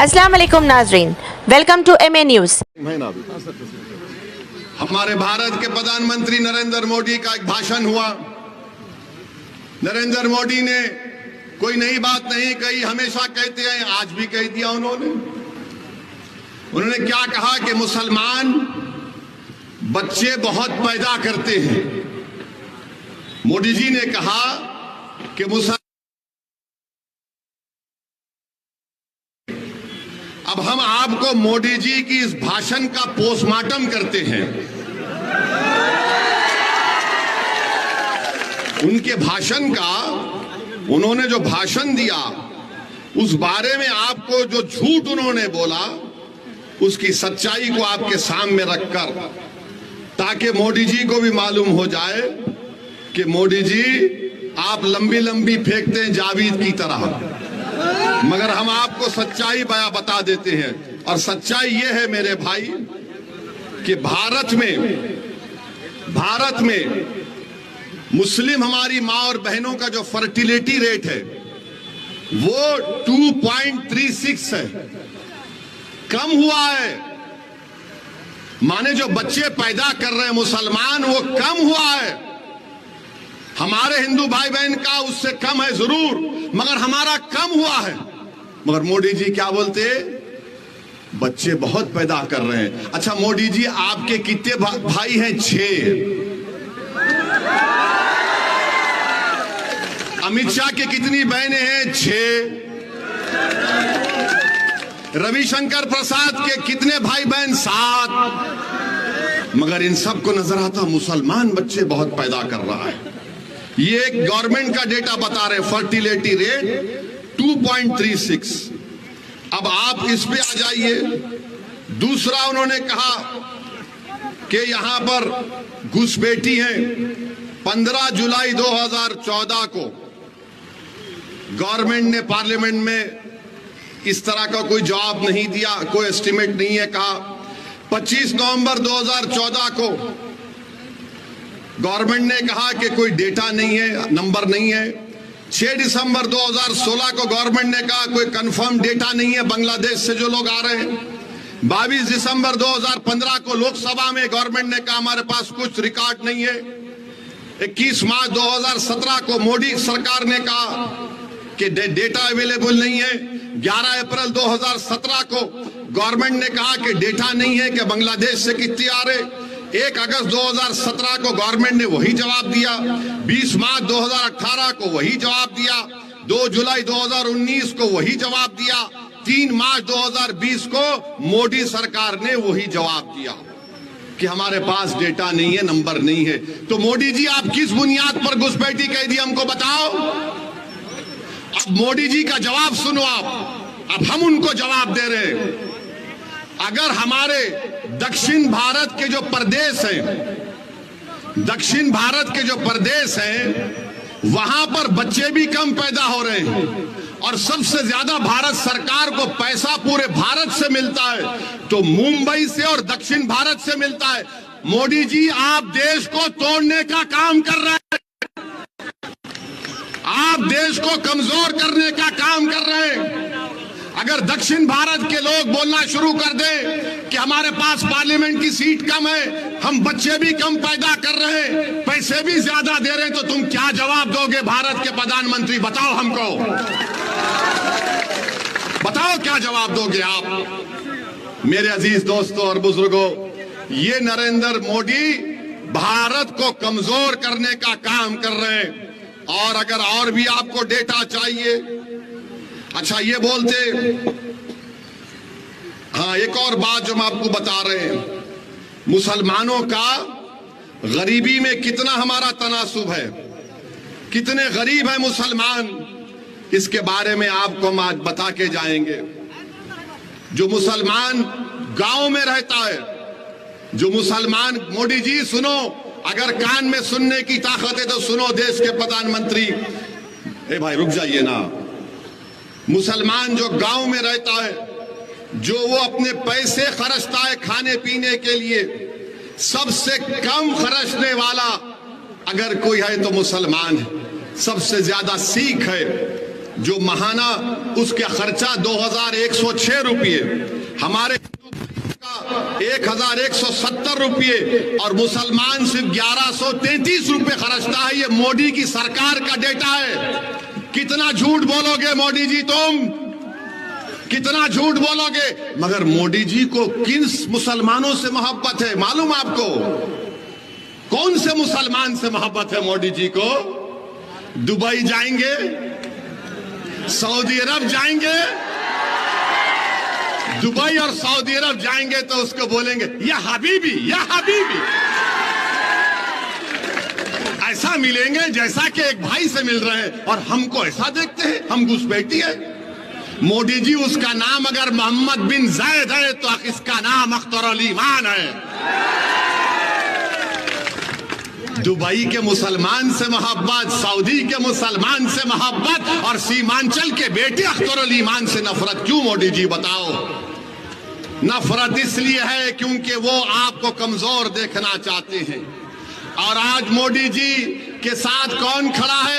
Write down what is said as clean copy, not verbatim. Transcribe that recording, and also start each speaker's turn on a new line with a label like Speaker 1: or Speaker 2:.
Speaker 1: अस्सलाम वालेकुम नाजरीन, वेलकम टू MA न्यूज़।
Speaker 2: हमारे भारत के प्रधानमंत्री नरेंद्र मोदी का एक भाषण हुआ। नरेंद्र मोदी ने कोई नई बात नहीं कही, हमेशा कहते हैं, आज भी कह दिया उन्होंने क्या कहा कि मुसलमान बच्चे बहुत पैदा करते हैं। मोदी जी ने कहा कि अब हम आपको मोदी जी की इस भाषण का पोस्टमार्टम करते हैं। उनके भाषण का, उन्होंने जो भाषण दिया उस बारे में आपको जो झूठ उन्होंने बोला उसकी सच्चाई को आपके सामने रखकर, ताकि मोदी जी को भी मालूम हो जाए कि मोदी जी आप लंबी लंबी फेंकते हैं जावेद की तरह, मगर हम आपको सच्चाई बता देते हैं। और सच्चाई ये है मेरे भाई कि भारत में मुस्लिम हमारी माँ और बहनों का जो फर्टिलिटी रेट है वो 2.36 है, कम हुआ है। माने जो बच्चे पैदा कर रहे हैं मुसलमान, वो कम हुआ है। हमारे हिंदू भाई बहन का उससे कम है जरूर, मगर हमारा कम हुआ है। मगर मोदी जी क्या बोलते, बच्चे बहुत पैदा कर रहे हैं। अच्छा मोदी जी, आपके कितने भाई हैं? 6। अमित शाह के कितनी बहनें हैं? 6। रविशंकर प्रसाद के कितने भाई बहन? 7। मगर इन सबको नजर आता मुसलमान बच्चे बहुत पैदा कर रहा है। ये एक गवर्नमेंट का डेटा बता रहे, फर्टिलिटी रेट 2.36। अब आप इस पे आ जाइए। दूसरा उन्होंने कहा कि यहां पर घुसपैठी है। 15 जुलाई 2014 को गवर्नमेंट ने पार्लियामेंट में इस तरह का कोई जवाब नहीं दिया, कोई एस्टिमेट नहीं है। कहा 25 नवंबर 2014 को गवर्नमेंट ने कहा कि कोई डेटा नहीं है, नंबर नहीं है। 6 दिसंबर 2016 को गवर्नमेंट ने कहा कोई कंफर्म डेटा नहीं है बांग्लादेश से जो लोग आ रहे हैं। 22 दिसंबर 2015 को लोकसभा में गवर्नमेंट ने कहा हमारे पास कुछ रिकॉर्ड नहीं है। 21 मार्च 2017 को मोदी सरकार ने कहा कि डेटा अवेलेबल नहीं है। 11 अप्रैल 2017 को गवर्नमेंट ने कहा कि डेटा नहीं है कि बांग्लादेश से कितने आ रहे। 1 अगस्त 2017 को गवर्नमेंट ने वही जवाब दिया। 20 मार्च 2018 को वही जवाब दिया। 2 जुलाई 2019 को वही जवाब दिया। 3 मार्च 2020 को मोदी सरकार ने वही जवाब दिया कि हमारे पास डेटा नहीं है, नंबर नहीं है। तो मोदी जी, आप किस बुनियाद पर घुसपैठी कह दी हमको बताओ। अब मोदी जी का जवाब सुनो आप। अब हम उनको जवाब दे रहे हैं। अगर हमारे दक्षिण भारत के जो प्रदेश हैं, वहां पर बच्चे भी कम पैदा हो रहे हैं और सबसे ज्यादा भारत सरकार को पैसा पूरे भारत से मिलता है, तो मुंबई से और दक्षिण भारत से मिलता है। मोदी जी, आप देश को तोड़ने का काम कर रहे हैं, आप देश को कमजोर करने का काम कर रहे हैं। अगर दक्षिण भारत के लोग बोलना शुरू कर दें कि हमारे पास पार्लियामेंट की सीट कम है, हम बच्चे भी कम पैदा कर रहे हैं, पैसे भी ज्यादा दे रहे हैं, तो तुम क्या जवाब दोगे भारत के प्रधानमंत्री? बताओ हमको, बताओ क्या जवाब दोगे आप? मेरे अजीज दोस्तों और बुजुर्गों, ये नरेंद्र मोदी भारत को कमजोर करने का काम कर रहे हैं। और अगर और भी आपको डेटा चाहिए, अच्छा ये बोलते, हाँ एक और बात जो हम आपको बता रहे हैं, मुसलमानों का गरीबी में कितना हमारा तनासुब है, कितने गरीब है मुसलमान, इसके बारे में आपको हम आज बता के जाएंगे। जो मुसलमान गांव में रहता है, जो मुसलमान, मोदी जी सुनो, अगर कान में सुनने की ताकत है तो सुनो देश के प्रधानमंत्री। ए भाई रुक जाइए ना। मुसलमान जो गांव में रहता है, जो वो अपने पैसे खर्चता है खाने पीने के लिए, सबसे कम खर्चने वाला अगर कोई है तो मुसलमान है। सबसे ज्यादा सिख है, जो महाना उसका खर्चा 2106 रुपये, हमारे 1170 रुपये और मुसलमान सिर्फ 1133 रुपये खर्चता है। ये मोदी की सरकार का डेटा है। कितना झूठ बोलोगे मोदी जी, तुम कितना झूठ बोलोगे? मगर मोदी जी को किन मुसलमानों से मोहब्बत है मालूम आपको? कौन से मुसलमान से मोहब्बत है मोदी जी को? दुबई जाएंगे, सऊदी अरब जाएंगे, दुबई और सऊदी अरब जाएंगे तो उसको बोलेंगे या हबीबी, या हबीबी। ऐसा मिलेंगे जैसा कि एक भाई से मिल रहे हैं, और हमको ऐसा देखते हैं, हम घुसपैठी है। मोदी जी उसका नाम अगर मोहम्मद बिन जायद है तो इसका नाम अख्तर ईमान है। दुबई के मुसलमान से मोहब्बत, सऊदी के मुसलमान से मोहब्बत और सीमांचल के बेटे अख्तर ईमान से नफरत क्यों मोदी जी बताओ? नफरत इसलिए है क्योंकि वो आपको कमजोर देखना चाहते हैं। और आज मोदी जी के साथ कौन खड़ा है?